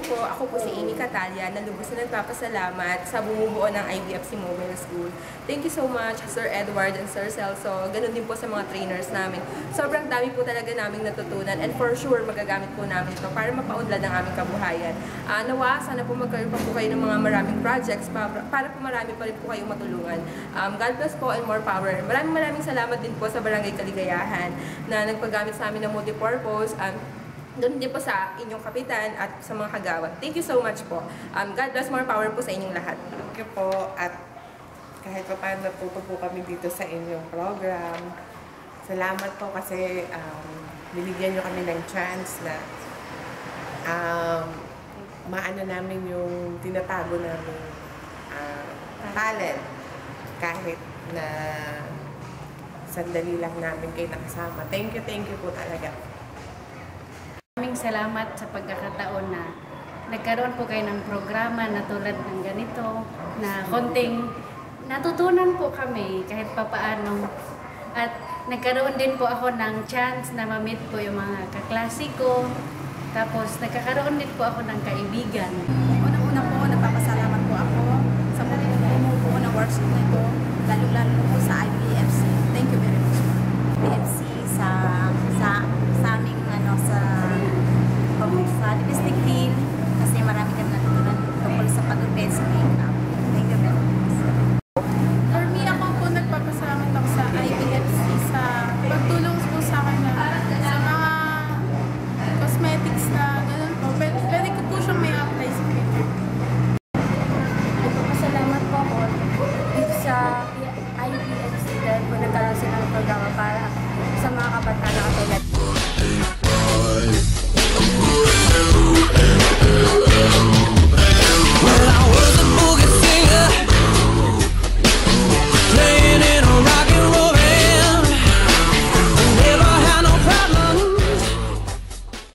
po, ako po si Amy Catalia na lubos na nagpapasalamat sa bumubuo ng IBFC Mobile School. Thank you so much, Sir Edward and Sir Celso. Ganun din po sa mga trainers namin. Sobrang dami po talaga naming natutunan and for sure magagamit po namin ito para mapaunlad ang aming kabuhayan. Nawa, sana po magkaroon pa po kayo ng mga maraming projects para po marami pa rin po kayong matulungan. God bless po and more power. Maraming salamat din po sa Barangay Kaligayahan na nagpagamit sa amin ng multipurpose. Doon din po sa inyong kapitan at sa mga kagawad. Thank you so much po. God bless, more power po sa inyong lahat. Thank you po. At kahit pa paano natuto po kami dito sa inyong program. Salamat po kasi binigyan nyo kami ng chance na maano namin yung tinatago namin talent. Kahit na sandali lang namin kayo nakasama. Thank you po talaga. Maraming salamat sa pagkakataon na nagkaroon po kayo ng programa na tulad ng ganito na konting natutunan po kami kahit papaano at nagkaroon din po ako ng chance na ma-meet po yung mga kaklase ko tapos nagkakaroon din po ako ng kaibigan. Unang-una po, nagpapasalamat po ako sa bumubuo ng workshop na ito, lalo-lalo po sa IBFC. Thank you very much. IBFC sa aming sa Domestic Deal kasi marami kami natutunan tungkol sa pag-upit sa makeup. Thank you very much. For me, ako po nagpapasalamat ako sa IBFC sa pagtulong po sa akin na sa mga cosmetics na gano'n po. Pwede ko po siyang may apply sa future. Nagpapasalamat po ako dito sa IBFC dahil po nagkaroon sila ng programa para sa mga kabataan na katulad.